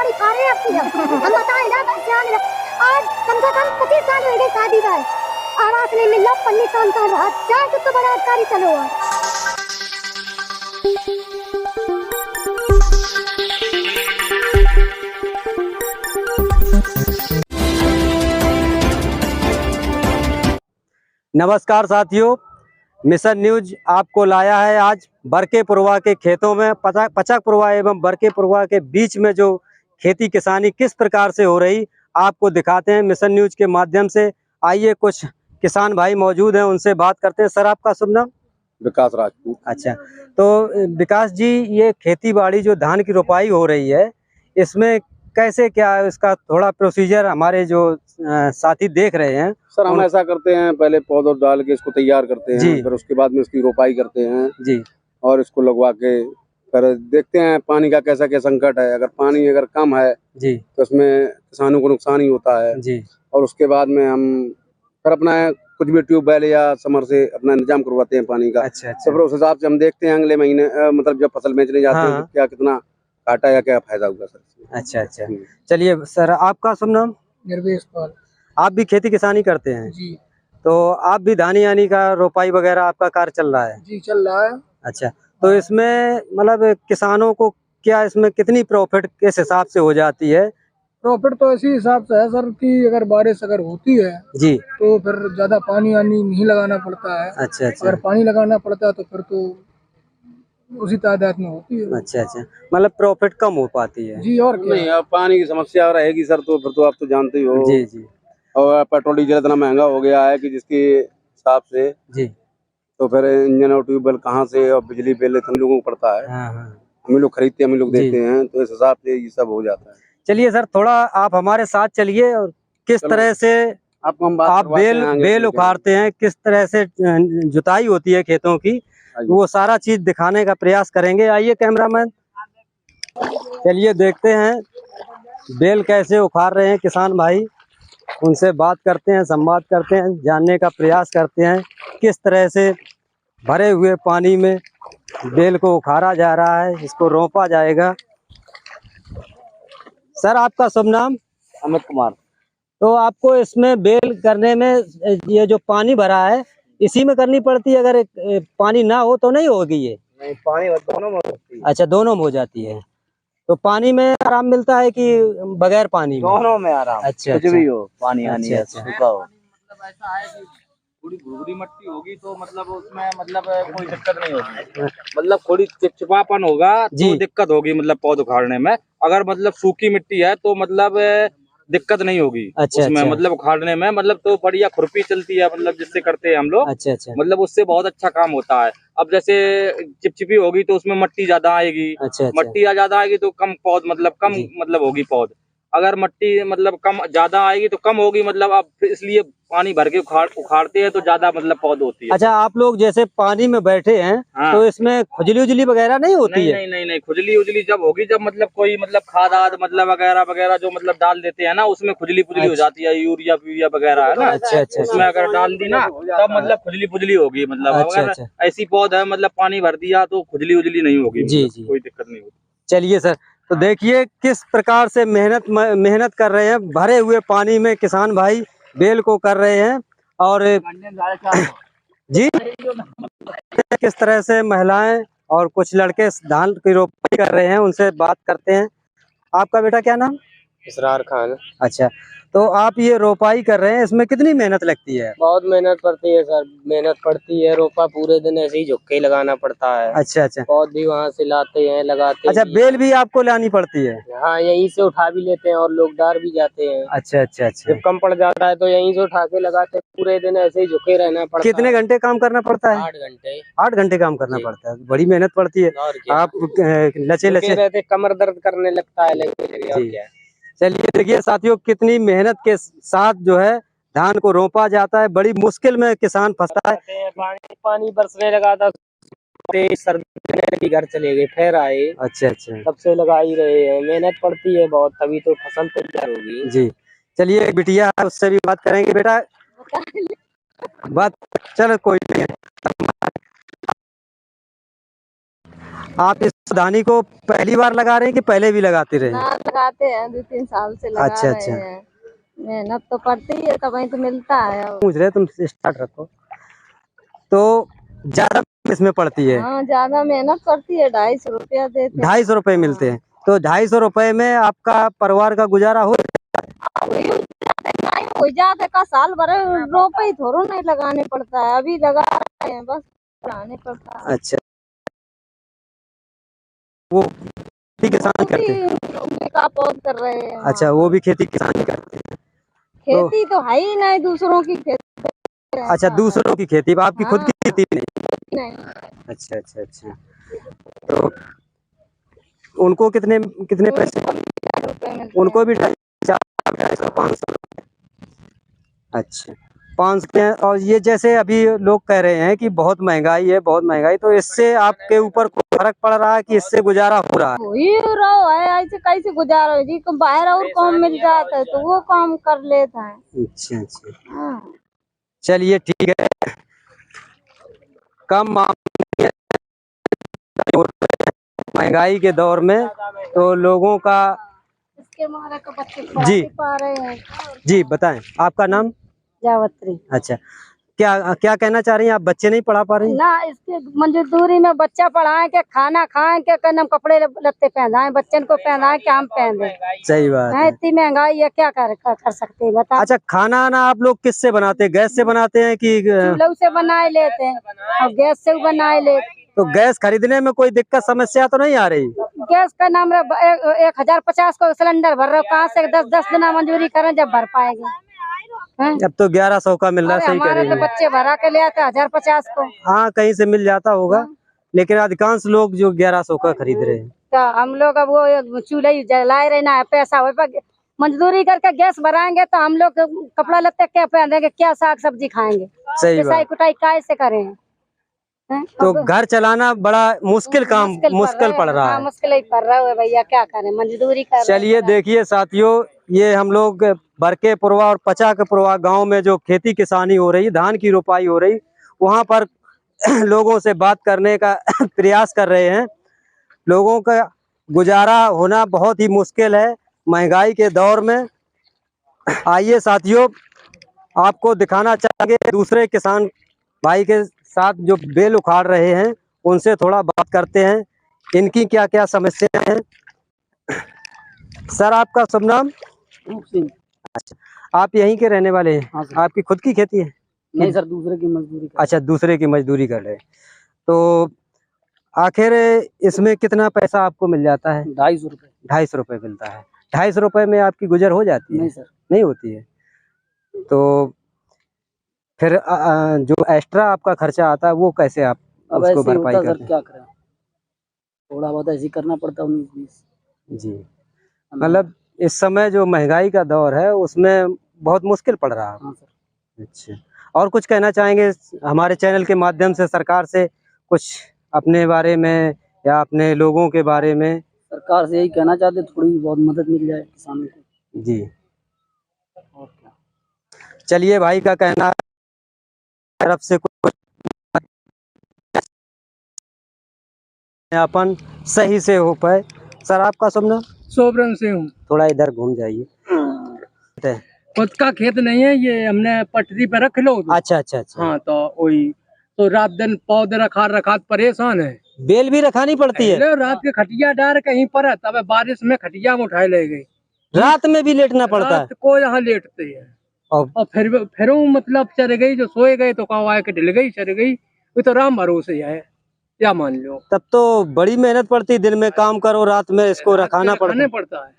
गाड़ी खा रहे हैं अपनी हम बताएं ना बस ध्यान रख। आज कम से कम 25 साल हो गए शादी का आवास नहीं मिल रहा पन्नी काम कर रहा चाहे तो बड़ा अधिकारी चलो नमस्कार साथियों, मिशन न्यूज आपको लाया है आज बरकेपुरवा के खेतों में पचकपुरवा एवं बरकेपुरवा के बीच में जो खेती किसानी किस प्रकार से हो रही आपको दिखाते हैं मिशन न्यूज के माध्यम से। आइए कुछ किसान भाई मौजूद हैं, उनसे बात करते हैं। सर, आपका शुभ नाम? विकास राजपूत। अच्छा, तो विकास जी, ये खेती बाड़ी जो धान की रोपाई हो रही है, इसमें कैसे क्या है इसका थोड़ा प्रोसीजर हमारे जो साथी देख रहे हैं। सर, हम ऐसा करते हैं, पहले पौधों डाल के इसको तैयार करते हैं, फिर उसके बाद में इसकी रोपाई करते हैं जी, और इसको लगवा के फिर देखते हैं पानी का कैसा क्या संकट है। अगर पानी अगर कम है जी तो उसमें किसानों को नुकसान ही होता है जी। और उसके बाद में हम फिर अपना कुछ भी ट्यूबवेल या समर से अपना इंतजाम करवाते हैं पानी का। अच्छा अच्छा। फिर उस हिसाब से हम देखते हैं अगले महीने मतलब जब फसल बेचने जाते हैं तो क्या कितना घाटा या क्या फायदा होगा सर। अच्छा अच्छा। चलिए सर, आपका शुभ नाम? निर्वेश पाल। आप भी खेती किसानी करते हैं जी। तो आप भी धानी यानी का रोपाई वगैरह आपका कार्य चल रहा है? जी, चल रहा है। अच्छा, तो इसमें मतलब किसानों को क्या इसमें कितनी प्रॉफिट किस हिसाब से हो जाती है? प्रॉफिट तो इसी हिसाब से है सर कि अगर बारिश अगर होती है जी तो फिर ज्यादा पानी आनी नहीं लगाना पड़ता है। अच्छा अच्छा। अगर पानी लगाना पड़ता है तो फिर तो उसी तादाद में होती है। अच्छा अच्छा, मतलब प्रॉफिट कम हो पाती है। जी, और क्या? नहीं, अब पानी की समस्या रहेगी सर तो फिर तो आप तो जानते ही हो। जी जी। और पेट्रोल डीजल इतना महंगा हो गया है कि जिसके हिसाब से जी, तो फिर इंजन और ट्यूबवेल कहाँ से और बिजली बिल हम लोगों को पड़ता है। हाँ हाँ। हम लोग खरीदते हैं, हम लोग देते हैं, तो इस हिसाब से ये सब हो जाता है। चलिए सर, थोड़ा आप हमारे साथ चलिए और किस तरह से आप बेल उखाड़ते हैं, किस तरह से जुताई होती है खेतों की, वो सारा चीज दिखाने का प्रयास करेंगे। आइए कैमरामैन, चलिए देखते हैं बेल कैसे उखाड़ रहे हैं किसान भाई। उनसे बात करते हैं, संवाद करते हैं, जानने का प्रयास करते हैं किस तरह से भरे हुए पानी में बेल को उखाड़ा जा रहा है, इसको रोपा जाएगा। सर, आपका शुभ नाम? अमित कुमार। तो आपको इसमें बेल करने में ये जो पानी भरा है इसी में करनी पड़ती है? अगर पानी ना हो तो नहीं होगी ये? नहीं, पानी दोनों में होती है। अच्छा, दोनों में हो जाती है। तो पानी में आराम मिलता है कि बगैर पानी में? दोनों में आराम। अच्छा, कुछ भी हो, पानी आनी है, अच्छा। सूखा हो। मतलब ऐसा है कि थोड़ी भुरभुरी मट्टी होगी तो मतलब उसमें मतलब कोई दिक्कत नहीं होगी। मतलब थोड़ी चिपचिपापन होगा तो दिक्कत होगी मतलब पौध उखाड़ने में। अगर मतलब सूखी मिट्टी है तो मतलब दिक्कत नहीं होगी। अच्छा उसमें अच्छा। मतलब उखाड़ने में मतलब तो बढ़िया खुरपी चलती है, मतलब जिससे करते हैं हम लोग। अच्छा अच्छा। मतलब उससे बहुत अच्छा काम होता है। अब जैसे चिपचिपी होगी तो उसमें मट्टी ज्यादा आएगी। अच्छा अच्छा। मट्टी ज्यादा आएगी तो कम पौध मतलब कम मतलब होगी पौध। अगर मट्टी मतलब कम ज्यादा आएगी तो कम होगी मतलब। अब इसलिए पानी भर के उखाड़ते हैं तो ज्यादा मतलब पौध होती है। अच्छा, आप लोग जैसे पानी में बैठे हैं तो इसमें खुजली उजली वगैरह नहीं होती है? नहीं, खुजली उजली जब होगी जब मतलब कोई मतलब खाद आद मतलब वगैरह वगैरह जो मतलब डाल देते हैं ना, उसमें खुजली पुजली हो जाती है। यूरिया प्यूरिया वगैरह है ना। अच्छा अच्छा। उसमें अगर डाल दी ना तब मतलब खुजली पुजली होगी मतलब। अगर ऐसी पौध है मतलब पानी भर दिया तो खुजली उजली नहीं होगी। जी जी, कोई दिक्कत नहीं होगी। चलिए सर, तो देखिए किस प्रकार से मेहनत कर रहे हैं। भरे हुए पानी में किसान भाई बेल को कर रहे हैं और जी किस तरह से महिलाएं और कुछ लड़के धान की रोपाई कर रहे हैं, उनसे बात करते हैं। आपका बेटा क्या नाम? इसरार खान। अच्छा, तो आप ये रोपाई कर रहे हैं, इसमें कितनी मेहनत लगती है? बहुत मेहनत पड़ती है सर, मेहनत पड़ती है। रोपा पूरे दिन ऐसे ही झुक्के लगाना पड़ता है। अच्छा अच्छा। पौध भी वहाँ से लाते हैं, लगाते। अच्छा, बेल भी आपको लानी पड़ती है? हाँ, यहीं से उठा भी लेते हैं और लोग डार भी जाते हैं। अच्छा अच्छा अच्छा। जब कम पड़ जाता है तो यहीं से उठा के लगाते हैं। पूरे दिन ऐसे ही झुके रहना पड़ता है। कितने घंटे काम करना पड़ता है? 8 घंटे। 8 घंटे काम करना पड़ता है, बड़ी मेहनत पड़ती है। आप लचे रहते कमर दर्द करने लगता है लगे। चलिए देखिए साथियों, कितनी मेहनत के साथ जो है धान को रोपा जाता है। बड़ी मुश्किल में किसान फंसता है। पानी बरसने लगा था, सर्दी घर चले गए, फिर आए। अच्छा अच्छा। तब से लगा ही रहे हैं, मेहनत पड़ती है बहुत, तभी तो फसल तैयार होगी। जी, चलिए एक बिटिया है, उससे भी बात करेंगे। बेटा बात, चलो कोई नहीं है। आप इस धानी को पहली बार लगा रहे हैं कि पहले भी लगाते रहे? ना लगाते हैं 2-3 साल से लगा अच्छा, रहे अच्छा। हैं। मेहनत तो पड़ती है तभी तो मिलता है। पूछ रहे तुम स्टार्ट रखो। तो ज्यादा इसमें पड़ती है? हाँ ज्यादा मेहनत पड़ती है। 250 रुपया देते हैं। 250 रुपए मिलते हैं। तो 250 रुपए में आपका परिवार का गुजारा हो जाते का साल भर रुपए ही थोड़ा नहीं लगाने पड़ता है। अभी लगा रहे हैं बस लगाने पड़ता है। अच्छा, वो खेती किसान करते हैं? का पौध कर रहे हैं। अच्छा, वो भी खेती किसानी करते हैं? खेती तो है ही नहीं, दूसरों की खेती। अच्छा, दूसरों की खेती, आपकी खुद की खेती नहीं। अच्छा अच्छा अच्छा। तो उनको कितने कितने पैसे? उनको भी 250 500। अच्छा, 500। और ये जैसे अभी लोग कह रहे हैं कि बहुत महंगाई है, बहुत महंगाई, तो इससे आपके ऊपर कोई फर्क पड़ रहा है कि इससे गुजारा हो रहा है? वही रहो है, ऐसे कैसे गुजारा जी। बाहर और काम मिल जाता है तो वो काम कर लेता है। अच्छा अच्छा, हाँ। चलिए ठीक है। कम महंगाई के दौर में तो लोगों का इसके मारे को बच्चे जी पा रहे हैं। जी बताएं, आपका नाम? जावत्री। अच्छा, क्या क्या कहना चाह रही हैं आप? बच्चे नहीं पढ़ा पा रही हैं? ना इसके मजदूरी में बच्चा पढ़ाएं के, खाना खाएं के, कदम कपड़े लत्ते पहनाएं, बच्चन को पहनाएं के हम पहन दें। सही बात है। इतनी महंगाई है, क्या कर सकते हैं बता। अच्छा, खाना ना आप लोग किससे बनाते हैं? गैस से बनाते हैं कि चूल्हे से बनाए लेते हैं और गैस से बनाए लेते। तो गैस खरीदने में कोई दिक्कत समस्या तो नहीं आ रही? गैस का नाम 1050 को सिलेंडर भर रहे हो, कहाँ से 10 दिन मंजूरी करें जब भर पाएंगे। अब तो 1100 का मिल रहा, सही हमारे तो करेंगे। बच्चे भरा के ले आते 1050 को। हाँ, कहीं से मिल जाता होगा, लेकिन अधिकांश लोग जो 1100 का खरीद रहे हैं। तो हम लोग अब वो चूल्हे जलाए रहना है, पैसा हो मजदूरी करके गैस भराएंगे तो हम लोग कपड़ा लत्ते क्या पहनेंगे, क्या साग सब्जी खाएंगे? सही पिसाई बात। कुटाई कैसे करें? तो घर चलाना बड़ा मुश्किल पड़ रहा है। मुश्किल ही पड़ रहा है भैया, क्या करें, मजदूरी कर। चलिए देखिए साथियों, ये हम लोग बरके पुरवा और पचा के पुरवा गाँव में जो खेती किसानी हो रही, धान की रोपाई हो रही, वहाँ पर लोगों से बात करने का प्रयास कर रहे हैं। लोगों का गुजारा होना बहुत ही मुश्किल है महंगाई के दौर में। आइए साथियों, आपको दिखाना चाहेंगे दूसरे किसान भाई के साथ जो बेल उखाड़ रहे हैं, उनसे थोड़ा बात करते हैं, इनकी क्या क्या समस्याएं हैं। सर, आपका शुभ नाम? अच्छा, आप यहीं के रहने वाले हैं? हाँ सर। आपकी खुद की खेती है? नहीं सर, दूसरे की मजदूरी। अच्छा, दूसरे की मजदूरी कर रहे हैं। तो आखिर इसमें कितना पैसा आपको मिल जाता है? 250 रुपए। 250 रुपए मिलता है। 250 रुपए में आपकी गुजर हो जाती है? नहीं सर, नहीं होती है। तो फिर जो एक्स्ट्रा आपका खर्चा आता है वो कैसे आप अब उसको ऐसे ही भरपाई होता करते सर, हैं? क्या करें, थोड़ा बहुत ऐसे ही करना पड़ता है 19-20। जी, मतलब इस समय जो महंगाई का दौर है उसमें बहुत मुश्किल पड़ रहा है। हाँ सर। अच्छा, और कुछ कहना चाहेंगे हमारे चैनल के माध्यम से सरकार से, कुछ अपने बारे में या अपने लोगों के बारे में? सरकार से यही कहना चाहते, थोड़ी बहुत मदद मिल जाए किसानों को। जी, और क्या। चलिए, भाई का कहना तरफ से कुछ अपन सही से हो पाए। सर, आपका शुभ नाम? सोबरन से हूँ। थोड़ा इधर घूम जाइए। खुद का खेत नहीं है ये, हमने पटरी पे रख लो। अच्छा अच्छा अच्छा। हाँ, तो वही तो रात दिन पौधे रखा परेशान है। बेल भी रखानी पड़ती है? रात के खटिया डार कहीं पर है, तब बारिश में खटिया में उठाए ले गई। रात में भी लेटना पड़ता है? रात को यहाँ लेटते हैं। और फिर मतलब चढ़ गई, जो सोए गए तो कहा आए के ढिल गई, चढ़ गई। वो तो राम भरोसे है, क्या मान लो। तब तो बड़ी मेहनत पड़ती है, दिन में काम करो, रात में इसको रखाना पड़ता है।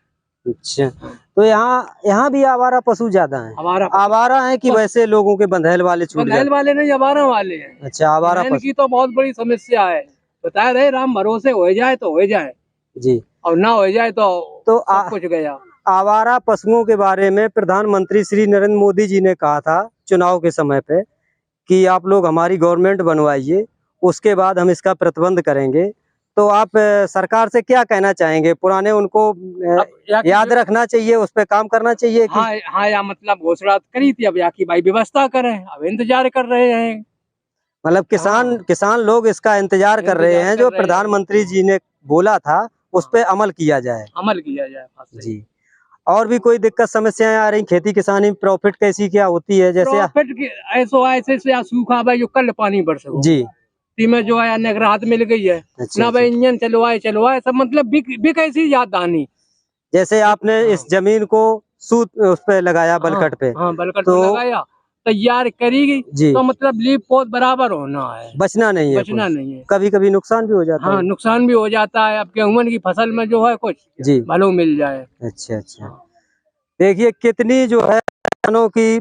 अच्छा, तो यहाँ भी आवारा पशु ज्यादा हैं? आवारा है कि वैसे लोगों के बंधैल वाले छूट जाते? बंधैल वाले नहीं, आवारा वाले हैं। अच्छा, आवारा पशु की तो बहुत बड़ी समस्या है। बता रहे राम भरोसे हो जाए तो हो जाए जी, और ना हो जाए तो कुछ गया। आवारा पशुओं के बारे में प्रधानमंत्री श्री नरेंद्र मोदी जी ने कहा था चुनाव के समय पे कि आप लोग हमारी गवर्नमेंट बनवाइए, उसके बाद हम इसका प्रतिबंध करेंगे। तो आप सरकार से क्या कहना चाहेंगे? पुराने उनको याद रखना चाहिए, उस पर काम करना चाहिए कि? हाँ, या मतलब घोषणा करी थी, अब या की भाई व्यवस्था करें, अब इंतजार कर रहे हैं। मतलब किसान लोग इसका इंतजार कर रहे हैं, जो प्रधानमंत्री जी ने बोला था उस पे अमल किया जाए। जी। और भी कोई दिक्कत समस्याएं आ रही खेती किसानी में? प्रॉफिट कैसी क्या होती है? जैसे ऐसे से सूखा भाई जो कल पानी बरसो जी में जो है राहत मिल गई है। अच्छा, ना भाई इंजन चलवाए सब मतलब बिक ऐसी याद आनी। जैसे आपने इस जमीन को सूत उस पे लगाया बलकट पे, बलकट तो पे लगाया, तैयार करेगी जी, तो मतलब लीप पौध बराबर होना है, बचना नहीं है, नहीं है। कभी कभी नुकसान भी हो जाता है। नुकसान भी हो जाता है। अब गेहूं की फसल में जो है कुछ जी भलो मिल जाए। अच्छा। देखिए कितनी जो है किसानों की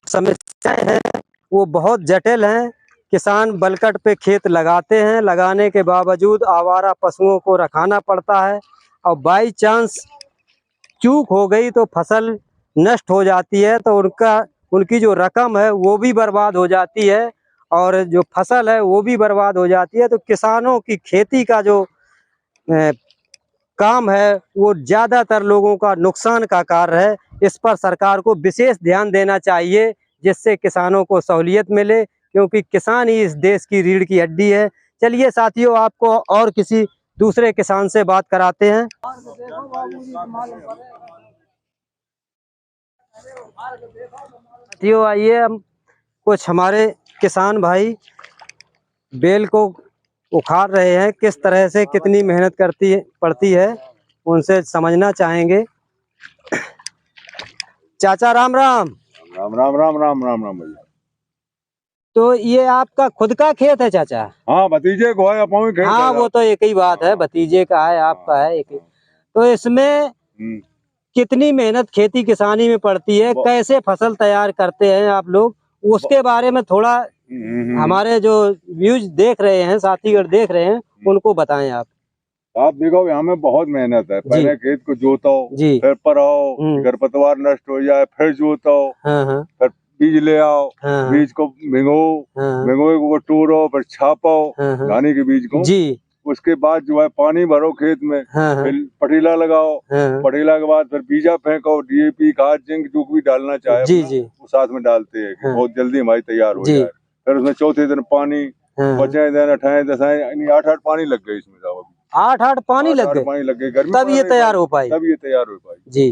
समस्याएं हैं, वो बहुत जटिल हैं। किसान बलकट पे खेत लगाते हैं, लगाने के बावजूद आवारा पशुओं को रखाना पड़ता है, और बाई चांस चूक हो गई तो फसल नष्ट हो जाती है, तो उनकी जो रकम है वो भी बर्बाद हो जाती है, और जो फसल है वो भी बर्बाद हो जाती है। तो किसानों की खेती का जो काम है वो ज़्यादातर लोगों का नुकसान का कार्य है। इस पर सरकार को विशेष ध्यान देना चाहिए, जिससे किसानों को सहूलियत मिले, क्योंकि किसान ही इस देश की रीढ़ की हड्डी है। चलिए साथियों, आपको और किसी दूसरे किसान से बात कराते हैं। साथियों आइए, हम कुछ हमारे किसान भाई बेल को उखाड़ रहे हैं, किस तरह से कितनी मेहनत पड़ती है उनसे समझना चाहेंगे। चाचा राम राम। राम राम राम राम राम राम भैया। तो ये आपका खुद का खेत है चाचा? हाँ, भतीजे को है, अपनी खेत। हाँ, वो तो एक ही बात है, भतीजे का है, आपका है एक ही। तो इसमें कितनी मेहनत खेती किसानी में पड़ती है, कैसे फसल तैयार करते हैं आप लोग, उसके बारे में थोड़ा हमारे जो व्यूज देख रहे हैं, साथीगण देख रहे हैं, उनको बताएं आप। आप देखो, यहाँ में बहुत मेहनत है। पहले खेत को जोतो, फिर पराओ, खरपतवार नष्ट हो जाए, फिर जोतो, फिर बीज ले आओ, बीज को भिगो को टूरो, फिर छापो धानी के बीज को जी। उसके बाद जो है पानी भरो खेत में, फिर पटीला लगाओ, पटीला के बाद फिर बीजा फेंको, DAP खाद जिंक जो भी डालना चाहे जी वो साथ में डालते हैं, बहुत जल्दी हमारी तैयार हो जाए। फिर उसमें चौथे दिन पानी, 5 दिन 28 10 8 पानी लग गए इसमें। 8 पानी लग गए गर्मी, तब ये तैयार हो पाई जी।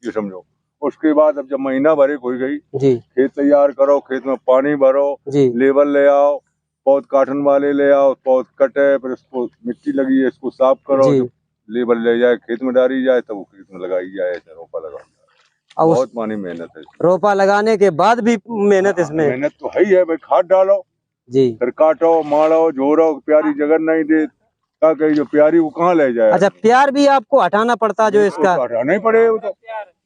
ये समझो। उसके बाद अब जब महीना भर हो गई जी, खेत तैयार करो, खेत में पानी भरो जी, लेबर ले आओ, पौध काटन वाले ले आओ, पौध कटे, फिर उसको मिट्टी लगी है इसको साफ करो, लेबर ले जाए खेत में डाली जाए, तब वो खेत में लगाई जाए, रोपा लगाई जाए। बहुत पानी मेहनत है। रोपा लगाने के बाद भी मेहनत इसमें? मेहनत तो है ही है भाई। खाद डालो जी, फिर काटो, मारो, जोड़ो, प्यारी जगह नहीं दे क्या कही, जो प्यारी वो कहाँ ले जाए। अच्छा, प्यार भी आपको हटाना पड़ता जो इसका? हटाना ही पड़े, वो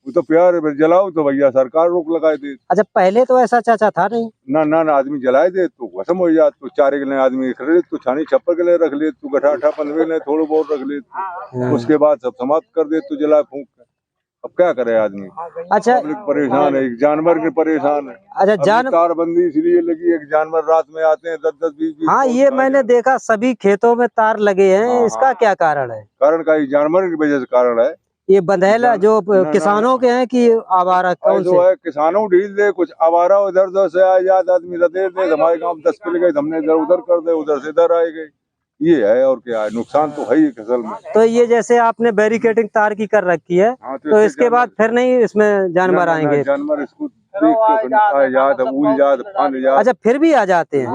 तो प्यार जलाओ तो भैया सरकार रोक लगाए दे। अच्छा, पहले तो ऐसा चाचा था नहीं? ना आदमी जलाए दे तो खत्म हो जाए, तो चारे के लिए आदमी रख ले, तो छानी छप्पर के लिए रख ले, तो गठा पंधवे ले थोड़ा बहुत रख ले, उसके बाद सब समाप्त कर दे, तो जला फूंक। अब क्या करे आदमी? अच्छा, परेशान है, एक जानवर के परेशान है। अच्छा, तारबंदी इसलिए लगी, एक जानवर रात में आते हैं 10 20 हाँ, ये मैंने देखा सभी खेतों में तार लगे हैं। इसका क्या कारण है? कारण का जानवर की वजह से कारण है। ये बंधेला जो किसानों के हैं कि आवारा कौन से है? किसानों ढील दे, कुछ आवारा इधर उधर से आ जाए, आदमी रदे दे, हमारे गाँव 10 किलो गए, हमने इधर उधर कर दे, उधर से इधर आए गए, ये है। और क्या है, नुकसान तो है ही फसल में। तो ये जैसे आपने बैरिकेडिंग तार की कर रखी है, तो इसके बाद फिर नहीं इसमें जानवर आएंगे? जानवर इसको अच्छा, फिर भी आ जाते हैं।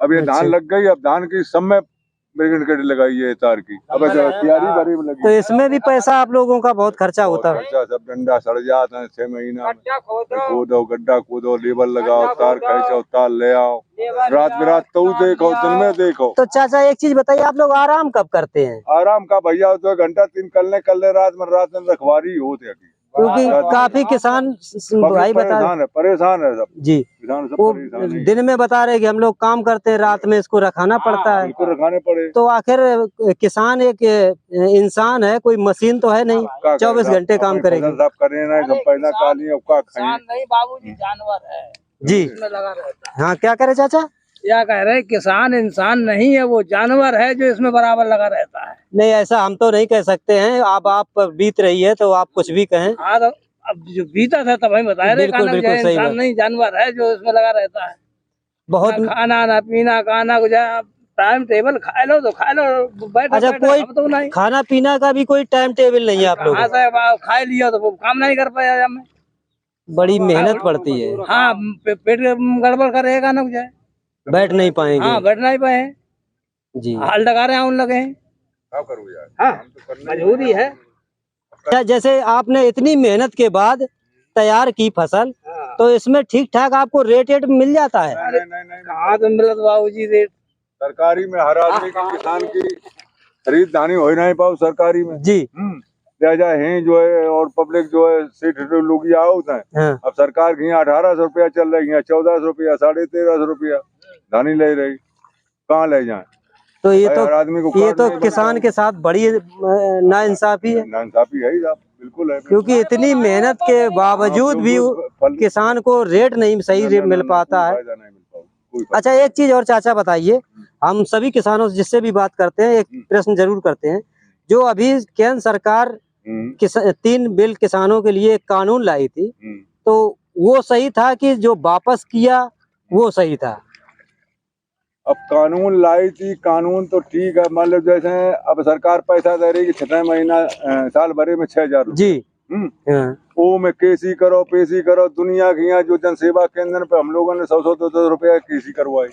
अब ये धान लग गई, अब धान की सब में बैरिकेड लगाई है तार की। अब तैयारी भरी लगी, तो इसमें भी पैसा आप लोगों का बहुत खर्चा होता है। सब डंडा सड़ जाता है 6 महीना में। खोदो, गड्ढा खोदो, लेबर लगाओ, तार खींचो, तार ले आओ, रात बिरात तो देखो, दिन में देखो। तो चाचा एक चीज बताइए, आप लोग आराम कब करते हैं? आराम का भैया तो घंटा 3 कल ले रात में रखवारी होते, क्योंकि काफी किसान भाई परेशान है सब जी। वो दिन में बता रहे कि हम लोग काम करते हैं, रात में इसको रखाना पड़ता है, रखाने पड़े। तो आखिर किसान एक इंसान है, कोई मशीन तो है नहीं 24 घंटे काम करेगी। बाबूजी जानवर है जी। हाँ, क्या करे चाचा? क्या कह रहे, किसान इंसान नहीं है, वो जानवर है जो इसमें बराबर लगा रहता है। नहीं, ऐसा हम तो नहीं कह सकते हैं। आप बीत रही है तो आप कुछ भी कहें। अब जो बीता था तब हम बता रहे, बिल्कुल, बिल्कुल, सही इंसान बात। नहीं जानवर है जो इसमें लगा रहता है। बहुत ना खाना ना पीना, खाना गुजारा टाइम टेबल, खा लो तो खा लो, बैठो अच्छा, बैठो, कोई अब तो नहीं। खाना पीना का भी कोई टाइम टेबल नहीं है आप लोगों कहाँ को? से अब खा लिया तो वो काम नहीं कर पाया हमें। बड़ी मेहनत पड़ती है, हाँ, पेट गड़बड़ करेगा ना जाए, बैठ नहीं पाएंगे। हाँ बैठ नहीं पाए जी। हाल लगा रहे हैं, उन लगे हैं। क्या करूँ यार, हाँ, काम तो करना ही मजबूरी है। क्या जैसे आपने इतनी मेहनत के बाद तैयार की फसल, तो इसमें ठीक ठाक आपको रेट मिल जाता है? नहीं, कहाँ तो मिलत बाबूजी रेट। सरकारी में हर आदमी की किसान की खरीदारी हो ही नहीं पाओ सरकारी में जी। लिहाजा है जो है, और पब्लिक जो है सीट लोग होता है। हाँ। अब सरकार की 1800 रुपया चल रही है, 1400 रुपया, 1350 रुपया धानी ले रही, कहाँ ले जाए? तो ये हर आदमी को ये तो नहीं किसान के साथ बड़ी नाइंसाफी है, नाइंसाफी है ही साहब, बिल्कुल है। क्योंकि इतनी मेहनत के बावजूद भी किसान को रेट नहीं सही मिल पाता है। अच्छा, एक चीज और चाचा बताइए, हम सभी किसानों से जिससे भी बात करते हैं एक प्रश्न जरूर करते हैं, जो अभी केंद्र सरकार 3 बिल किसानों के लिए एक कानून लाई थी, तो वो सही था कि जो वापस किया वो सही था? अब कानून लाई थी, कानून तो ठीक है, मान लो जैसे अब सरकार पैसा दे रही कि 6 महीना साल भरे में 6000 जी। वो में केसी करो पेशी करो, दुनिया की यहाँ जो जन सेवा केंद्र पे हम लोगों ने 100 200 रुपया केसी करवाई,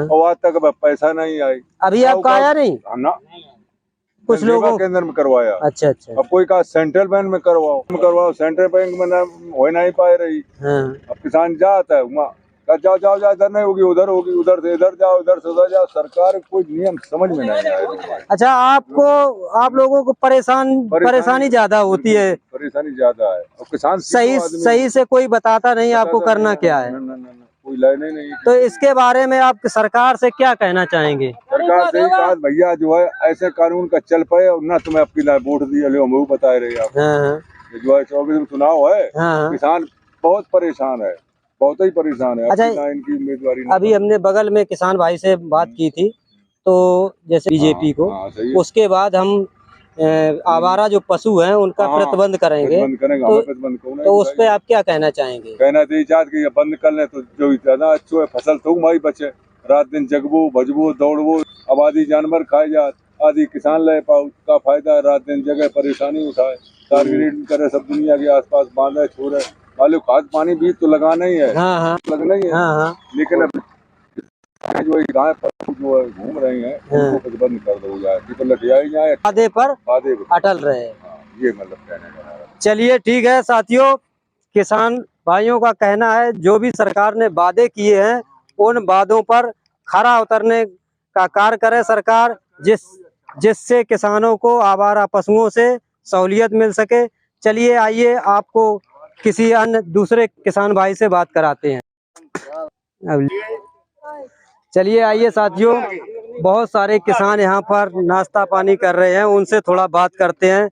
और आज तक पैसा नहीं आई। अभी आपका आया नहीं? ना, कुछ लोगों केंद्र में करवाया। अच्छा अच्छा। अब कोई कहा सेंट्रल बैंक में करवाओ, सेंट्रल बैंक में हो नहीं पा रही। अब किसान जाता है वहाँ, जाओ जाओ जाओ, इधर नहीं होगी उधर होगी, उधर से इधर जाओ, इधर से उधर जाओ, सरकार कोई नियम समझ में नहीं आया। अच्छा, आप लोगों को परेशानी ज्यादा होती है? परेशानी ज्यादा है, और किसान सही से कोई बताता नहीं आपको करना क्या है, कोई लेने नहीं। तो इसके बारे में आप सरकार से क्या कहना चाहेंगे? सरकार से ही कहा भैया जो है ऐसे कानून का चल पाए, और ना तुम्हें आपकी वोट दिया ले, हम बता रहे आप जो है 24 में चुनाव है, किसान बहुत परेशान है, बहुत ही परेशान है। अच्छा, इनकी उम्मीदवारी अभी हमने बगल में किसान भाई से बात की थी, तो जैसे बीजेपी को, उसके बाद हम आवारा जो पशु हैं उनका प्रतिबंध करेंगे, तो उस पे आप क्या कहना चाहेंगे? कहना तो चाहते कि बंद कर ले तो जो ज्यादा अच्छा है, फसल तो भाई बचे, रात दिन जगबो भजबो दौड़बो, आबादी जानवर खाए जात, आदि किसान ले पाओ का फायदा, रात दिन जगह परेशानी उठाए, टारगेट करे सब दुनिया के आसपास बांधे छोड़े, मालूम खाद पानी बीज तो लगाना ही है, लगना ही है, लेकिन अब जो गाय जो है घूम रही हैं उनको कुछ बंद कर दो जाए, तो लटिया ही जाए, वादे पर अटल रहे। ये मतलब कहने का। चलिए ठीक है साथियों, किसान भाइयों का कहना है जो भी सरकार ने वादे किए हैं उन वादों पर खरा उतरने का कार्य करे सरकार, जिससे किसानों को आवारा पशुओं से सहूलियत मिल सके। चलिए आइए आपको किसी अन्य दूसरे किसान भाई से बात कराते हैं। चलिए आइए साथियों, बहुत सारे किसान यहाँ पर नाश्ता पानी कर रहे हैं, उनसे थोड़ा बात करते हैं।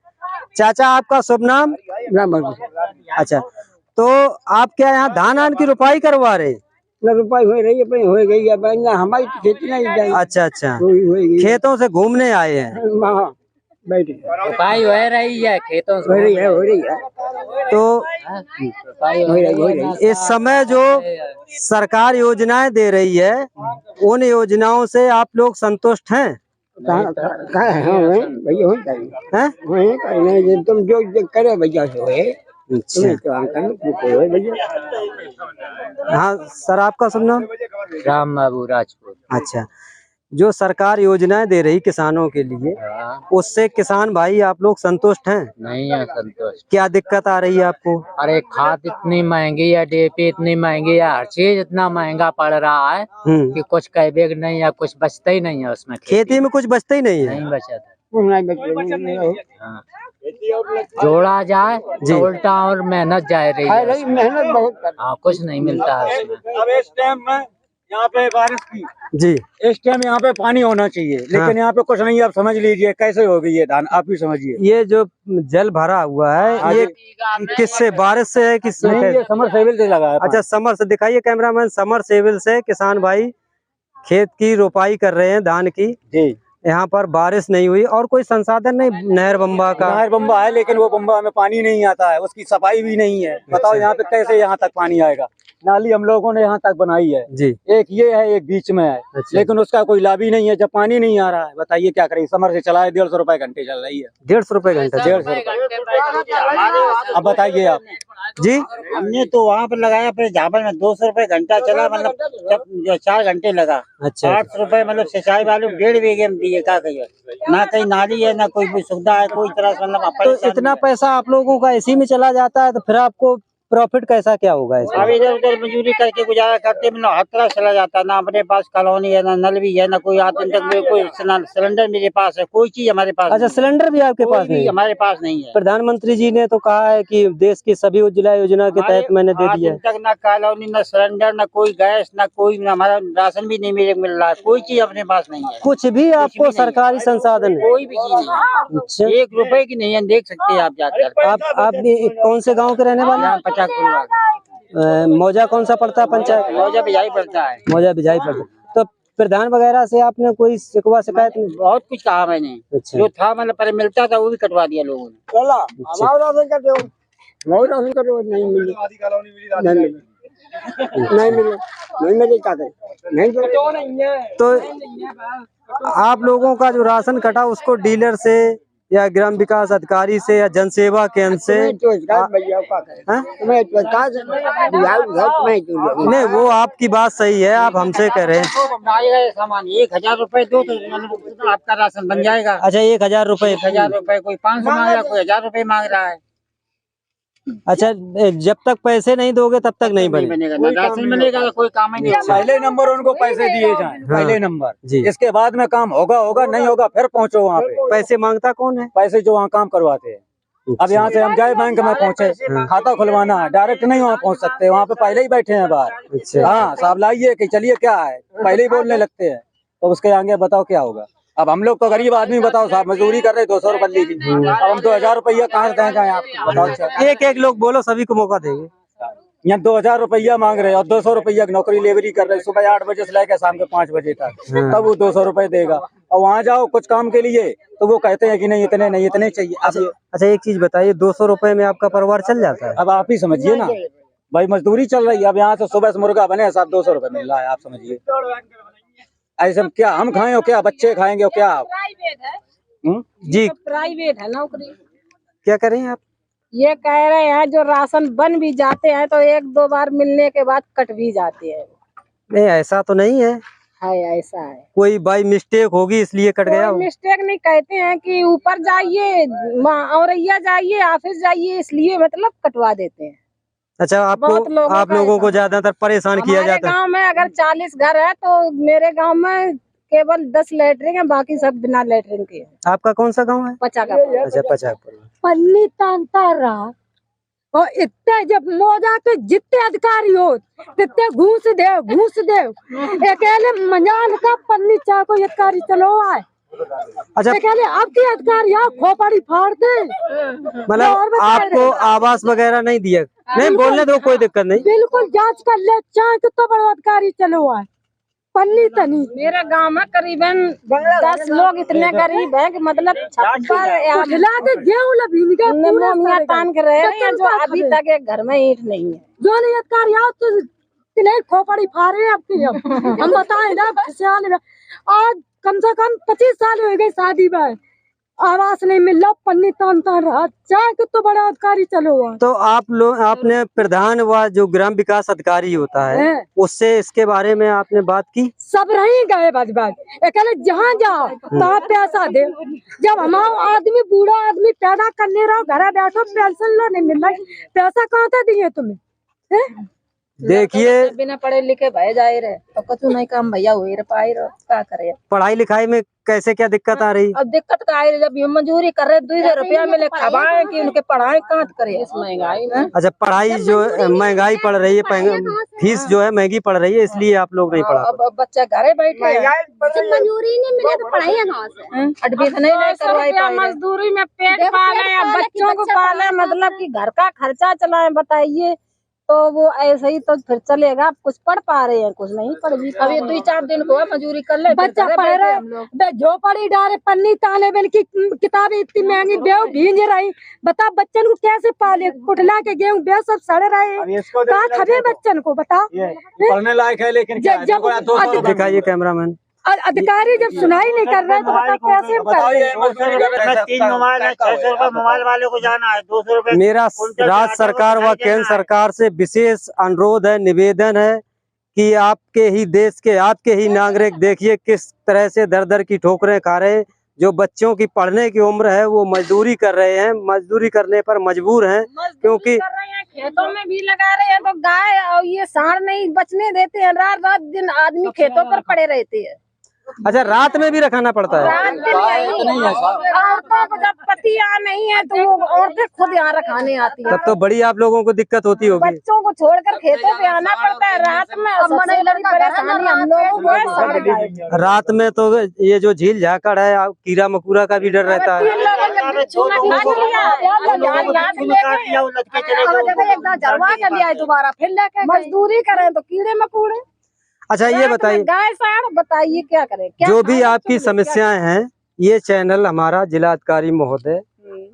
चाचा, आपका शुभ नाम? अच्छा, तो आप क्या यहाँ धान की रुपाई करवा रहे? रुपाई हो रही है, हो गई है, हमारी खेती नहीं। अच्छा अच्छा, खेतों से घूमने आए हैं? रुपाई हो रही है, खेतों से हो रही है। तो इस समय जो सरकार योजनाएं दे रही है, उन योजनाओं से आप लोग संतुष्ट हैं? तुम जो करे भैया हाँ सर, आपका शुभ नाम? राम बाबू राजपूत। अच्छा, जो सरकार योजनाएं दे रही किसानों के लिए, उससे किसान भाई आप लोग संतुष्ट हैं? नहीं है संतुष्ट। क्या दिक्कत आ रही है आपको? अरे खाद इतनी महंगी है, डीएपी इतनी महंगी है, हर चीज इतना महंगा पड़ रहा है कि कुछ कहबेग नहीं है, कुछ बचता ही नहीं है उसमें। खेती में कुछ बचता ही नहीं है? नहीं बचा था। जोड़ा जाए तो उल्टा और मेहनत जा रही है, मेहनत बहुत। हाँ, कुछ नहीं मिलता है उसमें। अब इस टाइम में यहाँ पे बारिश की जी, इस टाइम यहाँ पे पानी होना चाहिए, लेकिन यहाँ पे कुछ नहीं है। आप समझ लीजिए कैसे होगी ये धान, आप ही समझिए। ये जो जल भरा हुआ है ये किससे, बारिश से है? किससे? ये समर सेविल से लगा है। अच्छा, समर से दिखाइए कैमरामैन, समर सेविल से किसान भाई खेत की रोपाई कर रहे हैं धान की। जी। यहाँ पर बारिश नहीं हुई और कोई संसाधन नहीं, नहर बम्बा का? नहर बम्बा है लेकिन वो बम्बा में पानी नहीं आता है, उसकी सफाई भी नहीं है। बताओ यहाँ पे कैसे यहाँ तक पानी आएगा? नाली हम लोगों ने यहाँ तक बनाई है जी, एक ये है एक बीच में है। अच्छा। लेकिन उसका कोई लाभ ही नहीं है जब पानी नहीं आ रहा है। बताइए क्या करें? समर से चला है 150 रुपए घंटे चल रही है। 150 रुपए घंटा? 150। अब बताइए आप जी। हमने तो वहाँ पर लगाया फिर झाबल में 200 रुपए घंटा चला, मतलब 4 घंटे लगा। अच्छा। 800 रुपए मतलब सिंचाई वाले 1.5 बीघे में दिए। क्या कहिए, ना कहीं नाली है ना कोई सुविधा है, कोई तरह से मतलब तो इतना पैसा आप लोगों का इसी में चला जाता है, तो फिर आपको प्रॉफिट कैसा क्या होगा इसमें? अब इधर उधर मजदूरी करके गुजारा करते, मतलब हर तरह चला जाता है। ना अपने पास कॉलोनी है, ना नल भी है, ना कोई आज तक कोई सिलेंडर मेरे पास है, कोई चीज हमारे पास। अच्छा, सिलेंडर भी आपके पास नहीं? हमारे पास नहीं है। प्रधानमंत्री जी ने तो कहा है कि देश की सभी उज्ज्वला योजना के तहत मैंने दे दिया है। तक ना कॉलोनी, ना सिलेंडर, ना कोई गैस, ना कोई, हमारा राशन भी नहीं मिल रहा है, कोई चीज अपने पास नहीं है। कुछ भी आपको सरकारी संसाधन? कोई भी चीज नहीं। अच्छा। 1 रुपए की नहीं है, देख सकते हैं आप जाकर। आप कौन से गाँव के रहने वाले? 50 मौजा कौन सा पड़ता है पंचायत? मौजा बिजाई पड़ता है। मौजा बिजाई पड़ता है। तो प्रधान वगैरह से आपने कोई शिकवा शिकायत नहीं? बहुत कुछ कहा मैंने। अच्छा। जो था मतलब पर मिलता था वो भी कटवा दिया लोगों ने। तो आप लोगों का जो राशन कटा उसको डीलर से या ग्राम विकास अधिकारी से या जन सेवा केंद्र से? नहीं, वो आपकी बात सही है, आप हमसे कह रहे हैं सामान 1000 रुपए दो तो मतलब आपका राशन बन जाएगा। अच्छा, 1000 रुपए? 1000 रुपए, कोई 500 मांग रहा है, कोई 1000 रुपए मांग रहा है। अच्छा, जब तक पैसे नहीं दोगे तब तक नहीं बनेगा, ना राशन बनेगा, कोई काम ही नहीं। पहले नंबर उनको पैसे दिए जाएं, पहले नंबर जी। इसके बाद में काम होगा नहीं होगा फिर पहुंचो वहाँ पे। पैसे मांगता कौन है? पैसे जो वहाँ काम करवाते हैं। अब यहाँ से हम जाए बैंक में पहुँचे, खाता खुलवाना है, डायरेक्ट नहीं वहाँ पहुँच सकते, वहाँ पे पहले ही बैठे हैं बाहर। अच्छा। हाँ साहब लाइए कि चलिए क्या है, पहले ही बोलने लगते हैं, तो उसके आगे बताओ क्या होगा। अब हम लोग तो गरीब आदमी, बताओ साहब मजदूरी कर रहे 200 रुपए ली, अब हम 2000 रुपया कहाँ से देंगे आपको? बताओ। एक लोग बोलो, सभी को मौका देंगे। यहाँ 2000 रुपया मांग रहे और 200 रुपया की नौकरी लेवरी कर रहे, सुबह 8 बजे से लेकर शाम के 5 बजे तक, तब वो 200 रुपए देगा। और वहाँ जाओ कुछ काम के लिए तो वो कहते हैं कि नहीं इतने नहीं, इतने चाहिए। अच्छा, एक चीज बताइए, 200 रुपए में आपका परिवार चल जाता है? अब आप ही समझिए ना भाई, मजदूरी चल रही है। अब यहाँ से सुबह से मुर्गा बने साहब 200 रुपए मिल रहा है, आप समझिए। ऐसे क्या हम खाएं, क्या बच्चे खाएंगे, क्या जी? प्राइवेट है नौकरी। क्या करें आप? ये कह रहे हैं जो राशन बन भी जाते हैं तो 1-2 बार मिलने के बाद कट भी जाते हैं। नहीं, ऐसा तो नहीं है। ऐसा है, कोई बाई मिस्टेक होगी इसलिए कट गया? मिस्टेक नहीं, कहते हैं कि ऊपर जाइए, औरैया जाइए, ऑफिस जाइए, इसलिए मतलब कटवा देते हैं। अच्छा, आप लोगों को ज्यादातर परेशान किया जाता है? गांव में अगर 40 घर है तो मेरे गांव में केवल 10 लैटरिन है, बाकी सब बिना लैटरिन के है। आपका कौन सा गांव है? पचाकापुर। अच्छा, पचाकापुर। पन्नी तानता रहा और इतने जब मौजा के जितने अधिकारी हो तितने घूस दे अकेले मंजाल का पन्नी चाह को अधिकारी चलो आए। अच्छा, अकेले आपके अधिकारी यहाँ खोपड़ी फाड़ दे। मतलब आपको आवास वगैरह नहीं दिया? नहीं, बोलने दो, कोई दिक्कत नहीं। बिल्कुल जांच कर ले, चाहे कितना बड़ा अधिकारी चलो आए। पन्नी तनी मेरे गांव में करीबन 10 लोग इतने गरीब हैं कि मतलब गेहूँ तान के रहे हैं जो अभी तक एक घर में ईंट नहीं है। जो नहीं अधिकारी तो खोपड़ी फाड़े आपकी। हम बताए ना, आज कम से कम 25 साल हो गए शादी में, आवास नहीं मिल रहा, पन्नी तानता रहा, चाहे कितना बड़ा अधिकारी चलो। तो आपने प्रधान व जो ग्राम विकास अधिकारी होता है उससे इसके बारे में आपने बात की? सब रही गए बात अकेले जहाँ जाओ तहाँ पैसा दे। जब हमारा आदमी बूढ़ा आदमी पैदा करने रहो, घर बैठो, पेंशन लो, नहीं मिल रहा, पैसा कहाँ से दिए तुम्हें? देखिए, बिना पढ़े लिखे भय जाए रहे तो कछु नहीं काम भैया हुए पाए रहो, क्या करे। पढ़ाई लिखाई में कैसे क्या दिक्कत आ रही? अब दिक्कत का आई, जब मजदूरी कर रहे 200 रुपया मिले, खबाए कि उनके पढ़ाई कहाँ करे इस महंगाई में। अच्छा, पढ़ाई जो महंगाई पड़ रही है, फीस जो है महंगी पड़ रही है, इसलिए आप लोग नहीं पढ़ा। अब बच्चा घरे बैठे, मजदूरी नहीं मिले तो पढ़ाई कहाँ से? एडमिशन नहीं करवाई, मजदूरी में पेट पाले या बच्चों को पाले, मतलब कि घर का खर्चा चलाए। बताइए तो वो ऐसे ही तो फिर चलेगा। कुछ पढ़ पा रहे हैं, कुछ नहीं पढ़ भी। अभी 2-4 दिन को मजदूरी कर ले, बच्चा पढ़ रहे झोपड़ी डाले पन्नी ताने बेल की किताबें इतनी महंगी बेव भींज रही। बता बच्चन को कैसे पाले, कुटला के गेहूँ बेव सब सड़ रहे, कहाँ खबे बच्चन को बता। पढ़ने लायक है लेकिन दिखाइए कैमरामैन। अधिकारी जब सुनाई नहीं कर रहे तो बता कैसे कर रहे। 3 मोबाइल है, 600 रुपए मोबाइल वाले को जाना है, 200 रुपए। मेरा राज्य सरकार व केंद्र सरकार से विशेष अनुरोध है, निवेदन है कि आपके ही देश के, आपके ही नागरिक देखिए किस तरह से दर दर की ठोकरें खा रहे हैं। जो बच्चों की पढ़ने की उम्र है वो मजदूरी कर रहे हैं, मजदूरी करने पर मजबूर हैं, क्योंकि खेतों में भी लगा रहे हैं तो गाय और ये सांड नहीं बचने देते हैं। रात रात दिन आदमी खेतों पर पड़े रहते हैं। अच्छा, रात में भी रखाना पड़ता है? रात दिन औरतों को जब पति यहाँ नहीं है तो वो औरतें खुद यहाँ रखाने आती है। तब तो बड़ी आप लोगों को दिक्कत होती होगी। बच्चों को छोड़कर खेतों पे आना पड़ता है रात में। परेशानी हम लोगों को। रात में तो ये जो झील झाकड़ है, कीड़ा मकोड़ा का भी डर रहता है। दोबारा फिर लेके मजदूरी करें तो कीड़े मकोड़े। अच्छा ये बताइए, गाय साढ़ बताइए क्या करें। जो भी आपकी समस्याएं हैं, ये चैनल हमारा जिला अधिकारी महोदय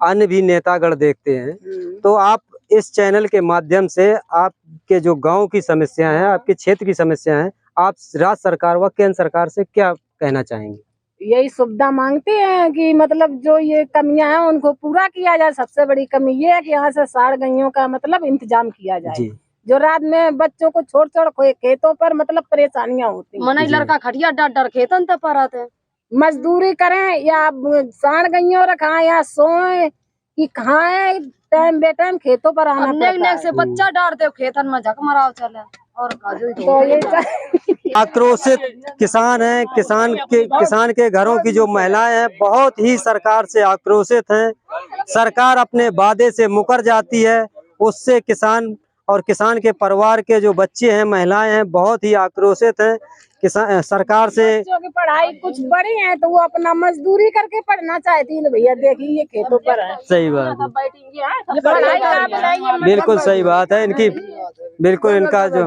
अन्य भी नेतागण देखते हैं, तो आप इस चैनल के माध्यम से आपके जो गांव की समस्याएं हैं, आपके क्षेत्र की समस्याएं हैं, आप राज्य सरकार व केंद्र सरकार से क्या कहना चाहेंगे? यही सुविधा मांगते हैं कि मतलब जो ये कमियां हैं उनको पूरा किया जाए। सबसे बड़ी कमी ये है कि यहाँ से साढ़ गइयों का मतलब इंतजाम किया जाए। जो रात में बच्चों को छोड़ खेतों पर मतलब परेशानियां होती। मना लड़का खटिया डर खेतन तक पर आते, मजदूरी करें या साढ़ गइयों रखाएं या सोए कि खाएं, टाइम बेटाइम खेतों पर आना पड़ता है। से बच्चा डालते हो खेतन में झक मराव चले और तो ये आक्रोशित किसान हैं। किसान के घरों की जो महिलाएं हैं बहुत ही सरकार से आक्रोशित हैं। सरकार अपने वादे से मुकर जाती है, उससे किसान और किसान के परिवार के जो बच्चे हैं, महिलाएं हैं, बहुत ही आक्रोशित हैं किसान सरकार से। बच्चों की पढ़ाई कुछ बड़ी है तो वो अपना मजदूरी करके पढ़ना चाहती है। भैया देखिए ये खेतों पर है। सही बात है, बिल्कुल सही बात है इनकी, बिल्कुल इनका जो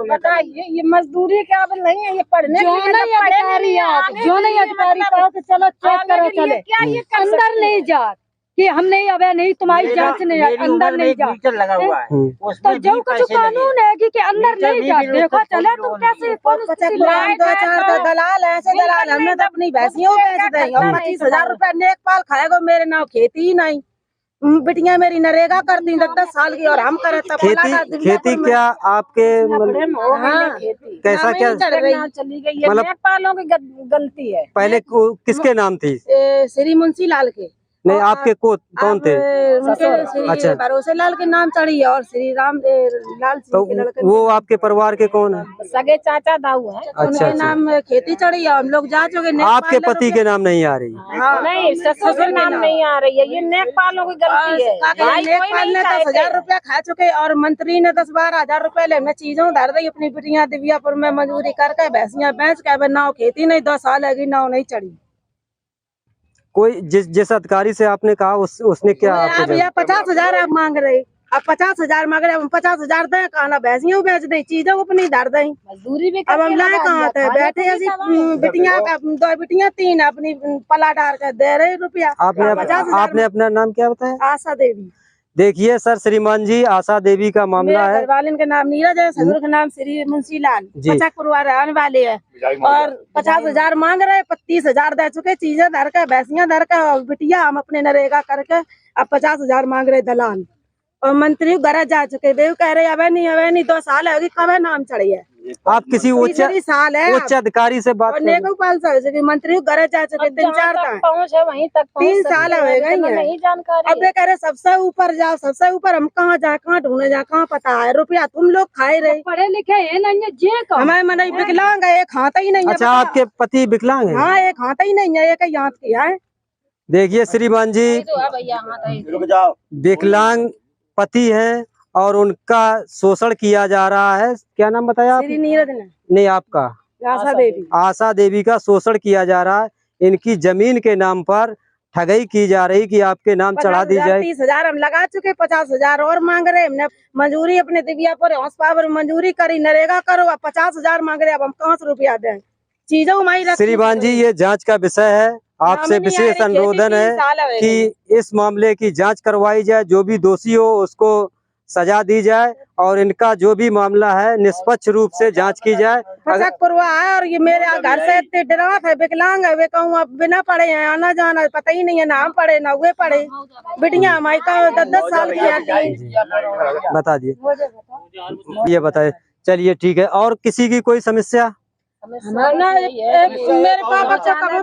बताइए ये मजदूरी के काबिल नहीं है। ये पढ़ने जो नहीं अधिकारी चलो चेक करो, चले अंदर नहीं जा कि हम नहीं अब नहीं तुम्हारी जांच नहीं, अंदर नहीं जा। तो जो कुछ कानून है कि अंदर नहीं जा, देखो चले तुम कैसे। 2-4 दलाल ऐसे दलाल हमने तो अपनी भैंसियों बेच देंगे और 25,000 रुपए नेकपाल खाएगो। मेरे नाम खेती ही नहीं, बिटिया मेरी नरेगा करती 10 साल की और हम करे खेती क्या आपके कैसा क्या चली गई है? नेकपालों की गलती है। पहले किसके नाम थी? श्री मुंशी लाल के। नहीं, आपके कौन थे? अच्छा, भरोसे लाल के नाम चढ़ी है और श्री राम लाल तो वो आपके परिवार के कौन है? सगे चाचा दाऊ है। उनके नाम खेती चढ़ी है। हम लोग जा चुके। आपके पति के नाम नहीं आ रही? नहीं, ससुर नाम नहीं आ रही है। ये नेकपालों की गलती है। नेकपाल ने 10,000 रुपया खा चुके और मंत्री ने 10-12 हजार रुपए ले चीजों धर दी अपनी बिटिया दिव्यापुर में मजदूरी करके भैंसियां बेच के। नाव खेती नहीं 2 साल है, नाव नहीं चढ़ी। कोई जिस अधिकारी से आपने कहा उसने क्या आपको? भैया 50,000 आप मांग रहे, अब 50,000 मांग रहे, हम 50,000 दे कहना भैंसियों बेच दे, चीजों को अपनी धर दे। मजदूरी भी अब हम लाए कहाँ थे? बैठे ऐसी बिटिया का 2 बिटियां 3 अपनी पला डाल कर दे रहे रुपया। आपने अपना नाम क्या बताया? आशा देवी। देखिए सर, श्रीमान जी, आशा देवी का मामला है। घरवालिन के नाम नीरज है, ससुर का नाम श्री मुंशी लाल। 50 परिवार आने वाले है और 50,000 मांग रहे, 25,000 दे चुके, चीजें धर के भैंसियां धर के और बिटिया हम अपने नरेगा करके। अब 50,000 मांग रहे दलाल और मंत्री घर जा चुके। वे कह रहे अब नहीं 2 साल होगी कब नाम चढ़ी है। आप किसी उच्च अधिकारी से बात करें? मंत्री घर जा चुके 3-4 पहुँच है वहीं तक 3 साल नहीं जानकारी। अब कह रहे सबसे ऊपर जाओ, सबसे ऊपर हम कहाँ जाए, कहाँ ढूंढने जाए, कहाँ पता है? रुपया तुम लोग खाए रहे, पढ़े लिखे है नहीं। हमारे मन विकलांग है, एक खाता ही नहीं है। अच्छा, आपके पति विकलांग है? हाँ, एक खाता ही नहीं है, एक यहाँ किया है। देखिए श्रीमान जी, विकलांग पति है और उनका शोषण किया जा रहा है। क्या नाम बताया आप? नीरज नहीं, आपका? आशा देवी। आशा देवी का शोषण किया जा रहा है। इनकी जमीन के नाम पर ठगी की जा रही कि आपके नाम चढ़ा दी जाए। 30,000 हम लगा चुके, 50,000 और मांग रहे। हमने मंजूरी अपने दिव्या पर हॉर्स पावर मंजूरी करी, नरेगा करो, अब 50,000 मांग रहे। अब हम कहाँ से रुपया दें? चीजें हमारी श्रीमान जी, ये जांच का विषय है, आपसे विशेष अनुरोधन है कि इस मामले की जांच करवाई जाए, जो भी दोषी हो उसको सजा दी जाए और इनका जो भी मामला है निष्पक्ष रूप से जांच की जाए। है और ये मेरे घर से इतने डरावत है, विकलांग है, वे कहूँ अब बिना पढ़े हैं, आना जाना पता ही नहीं है, ना हम पढ़े ना वे पढ़े। बेटियां हमारी का 10-10 साल की है। बता दिए, ये बताए। चलिए ठीक है, और किसी की कोई समस्या? मेरे बच्चा कभी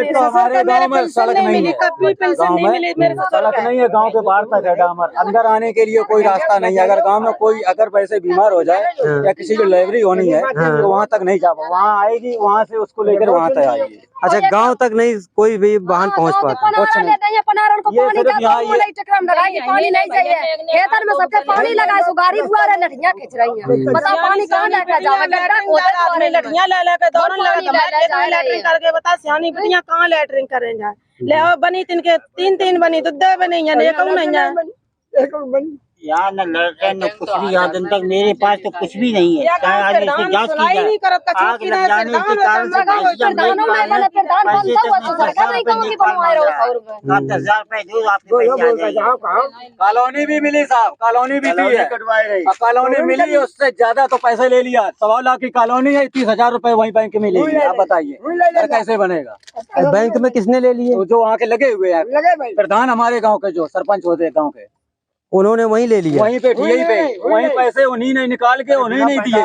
हमारे गाँव में सड़क नहीं है, सड़क नहीं है, गाँव के बाहर तक है डामर, अंदर आने के लिए कोई रास्ता नहीं है। अगर गाँव में कोई अगर वैसे बीमार हो जाए या किसी की डिलीवरी होनी है तो वहाँ तक नहीं जा, वहाँ आएगी, वहाँ से उसको लेकर वहाँ तक आएगी। अच्छा, गांव तक नहीं कोई भी वाहन पहुँच पाता? कुछ नहीं, ये सिर्फ यहाँ पानी नहीं चाहिए, खेतन में सबके पानी लगा, गाड़ी द्वारा लठियां खींच रही हैं, बताओ पानी कहाँ लेकर जावे? लठियां ले लेकर दौड़न लगा, लैटरिंग करके बता सियानी बेटियां कहाँ लैटरिंग करें जाए? ले बनी तिनके 3-3 बनी, तो 2 बनी है, एक नहीं है यार, न लैटरिन न कुछ भी। यहाँ दिन तक मेरे पास तो कुछ भी नहीं है। चाहे आज इसकी जांच की जाए, आग लग जाने के कारण से 10,000 रुपए दो, आपके कॉलोनी भी मिली साहब, कॉलोनी भी दी है, कॉलोनी मिली, उससे ज्यादा तो पैसे ले लिया। 1.25 लाख की कॉलोनी है, 30,000 रुपए वही बैंक में ले लिया। आप बताइए कैसे बनेगा? बैंक में किसने ले लिए? जो वहाँ के लगे हुए हैं प्रधान, हमारे गाँव के जो सरपंच होते हैं गाँव के, उन्होंने वहीं ले लिया, वहीं पे यहीं पे वहीं पैसे उन्हीं ने निकाल के उन्हीं नहीं दिए।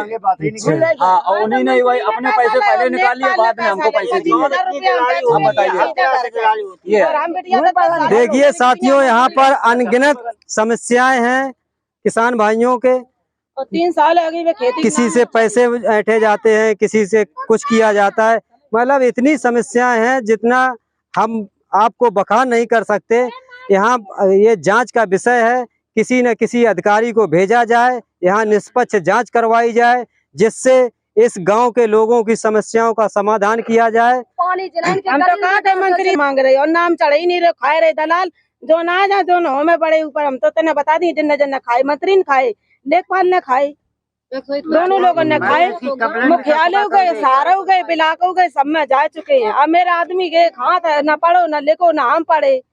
हाँ, और उन्हीं ने वही अपने पैसे पहले निकाल लिए, बाद में हमको पैसे दिए। आप बताइए। ये देखिए साथियों, यहाँ पर अनगिनत समस्याएं हैं किसान भाइयों के। 3 साल आगे में खेती, किसी से पैसे ऐंठे जाते हैं, किसी से कुछ किया जाता है, मतलब इतनी समस्याएं हैं जितना हम आपको बखान नहीं कर सकते। यहाँ ये जांच का विषय है, किसी न किसी अधिकारी को भेजा जाए, यहाँ निष्पक्ष जांच करवाई जाए, जिससे इस गांव के लोगों की समस्याओं का समाधान किया जाए। हम तो कहा थे मंत्री मांग रहे और नाम चढ़े ही नहीं रहे, खाए रहे दलाल जो ना जाए, जो न में बड़े ऊपर। हम तो तेने बता दी, जिन खाए, मंत्री ने खाए, लेखपाल ने खाए, दोनों लोगों ने खाए, मुखियालय हो गए, सहारा हो गए, बिलाक हो गए, सब में जा चुके हैं। अब मेरे आदमी गए कहाँ था, न पढ़ो न लिखो न हम पढ़े।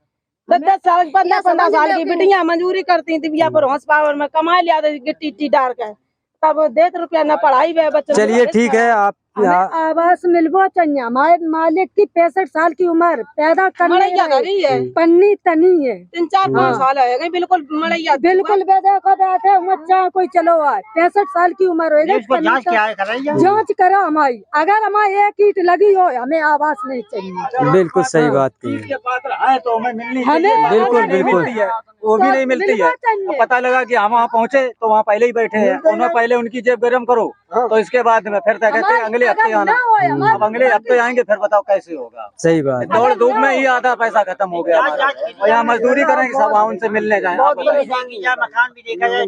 10-10 साल 15 साल की बेटियां मंजूरी करती दिव्या पर हॉर्स पावर में, कमा लिया गिट्टी डाल के, तब 1.5 रुपया न पढ़ाई हुए बच्चों। चलिए ठीक है, आप आवास मिलवा चाहिए। हमारे मालिक की 65 साल की उम्र, पैदा करने है, पन्नी तनी है, 3-4-5 साल है, बिल्कुल मड़ैया, बिल्कुल देखो बैठे बच्चा कोई चलो आए, 65 साल की उम्र हो गई। जांच करो हमारी, अगर हमारी एक ईंट लगी हो, हमें आवास नहीं चाहिए। बिल्कुल सही बात की, तो हमें मिलनी चाहिए। बिल्कुल बिल्कुल, वो भी नहीं मिलती है। पता लगा कि हम वहाँ पहुँचे तो वहाँ पहले ही बैठे हैं, उन्हें पहले उनकी जेब गर्म करो, तो इसके बाद में फिर कहते हैं अगले हफ्ते आना। अब अगले हफ्ते आएंगे, फिर बताओ कैसे होगा? सही बात, दौड़ धूप में ही आधा पैसा खत्म हो गया हमारा, और यहाँ मजदूरी करेंगे सब, वहाँ उनसे मिलने जाए। मकान भी देखा जाए,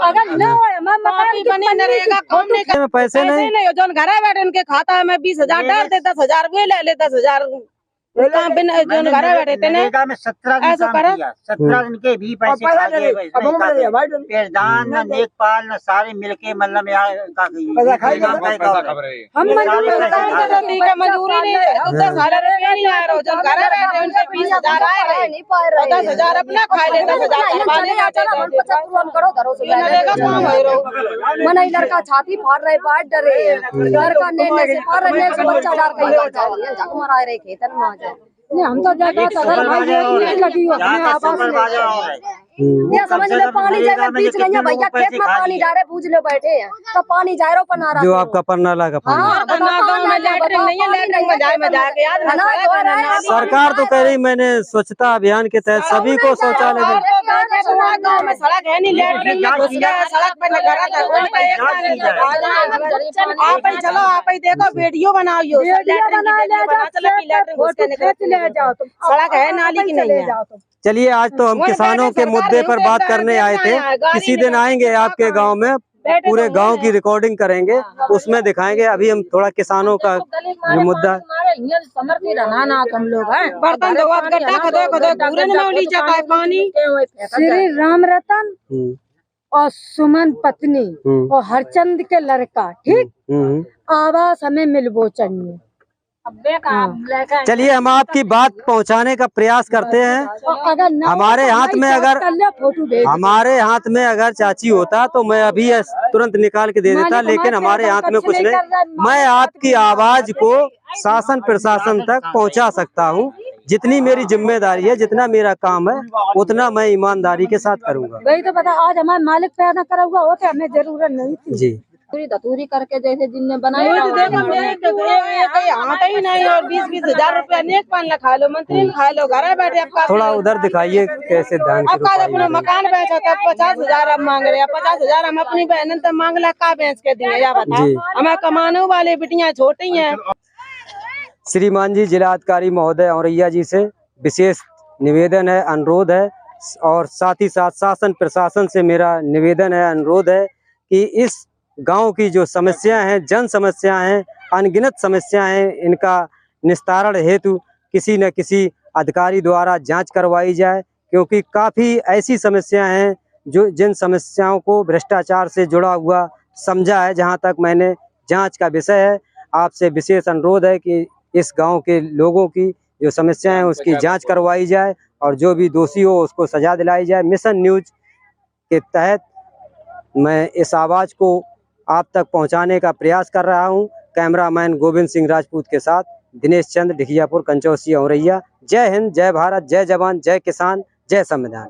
अगर न हो पैसे नहीं, जो घर बैठे उनके खाता में 20,000 डाल दे, 10,000 वे ले ले, 10,000 जो घर बैठे थे ना, 17 दिन के भी पैसे खा गए। प्रधान न लेखपाल न सारे मिलके मतलब मजदूरी नहीं, 10,000 रुपया नहीं आ रहा, जो घर बैठे उनसे 20,000 आए रहे, 10,000 अपना खा ले, 10,000 मन लड़का छाती फाड़ रहे, बाट डरे, लड़का नेने से फाड़ रहे, बच्चा डाल कहीं मारा रहे खेतन में। हम तो जाता लगी हो, हमें आवाज ये समझ लो, पानी जाए बीच नहीं है भैया, खेत में पानी जा रहे, पूछ लो बैठे हैं तो पानी जा रहा पन्ना जो आपका परनाला का सरकार तो कह रही, मैंने स्वच्छता अभियान के तहत सभी को शौचालय गाँव में सड़क है नहीं, लैटरिन सड़क पे आप ही चलो, आप ही देखो, वीडियो बनाओ, सड़क है नाली की नहीं है। चलिए, आज तो हम किसानों के मुद्दे पर बात करने आए थे, किसी दिन आएंगे आपके गांव में, पूरे गांव की रिकॉर्डिंग करेंगे, उसमें दिखाएंगे। अभी हम थोड़ा किसानों का मुद्दा हम लोग बर्तन पानी। श्री राम रतन और सुमन पत्नी और हरचंद के लड़का, ठीक, आवास हमें मिलबो चाहिए। चलिए हम आपकी बात पहुंचाने का प्रयास करते हैं। अगर हमारे हाथ में अगर चाची होता तो मैं अभी तुरंत निकाल के दे देता, लेकिन हमारे हाथ में कुछ नहीं। मैं आपकी आवाज को शासन प्रशासन तक पहुंचा सकता हूं। जितनी मेरी जिम्मेदारी है, जितना मेरा काम है, उतना मैं ईमानदारी के साथ करूंगा। वही तो पता, आज हमारे मालिक पैदा करा हुआ होता, हमें जरूरत नहीं थी जी। धतूरी करके जैसे जिनने बनाया हाथ ही नहीं, और 20-20 हजार रुपया नेक पान खा लो, मंत्री खा लो, घर बैठे। थोड़ा उधर दिखाइए कैसे दान की रुपये। अपना मकान बेचा था 50,000 अब मांग रहे हैं। 50,000 हम अपनी बहन तक मांग ला, का बेच के दिए या बताओ। हमें कमाने वाले बिटियां छोटी हैं। श्रीमान जी, जिला अधिकारी महोदय औरैया जी से विशेष निवेदन है, अनुरोध है, और साथ ही साथ शासन प्रशासन से मेरा निवेदन है, अनुरोध है कि इस गांव की जो समस्याएं हैं, जन समस्याएं हैं, अनगिनत समस्याएं हैं, इनका निस्तारण हेतु किसी न किसी अधिकारी द्वारा जांच करवाई जाए, क्योंकि काफ़ी ऐसी समस्याएं हैं जो जिन समस्याओं को भ्रष्टाचार से जुड़ा हुआ समझा है। जहां तक मैंने जांच का विषय है, आपसे विशेष अनुरोध है कि इस गांव के लोगों की जो समस्याएं हैं उसकी जांच करवाई जाए, और जो भी दोषी हो उसको सजा दिलाई जाए। मिशन न्यूज के तहत मैं इस आवाज़ को आप तक पहुंचाने का प्रयास कर रहा हूं। कैमरामैन गोविंद सिंह राजपूत के साथ दिनेश चंद, ढिकियापुर, कंचौसी, औरैया। जय हिंद, जय भारत, जय जवान, जय किसान, जय संविधान।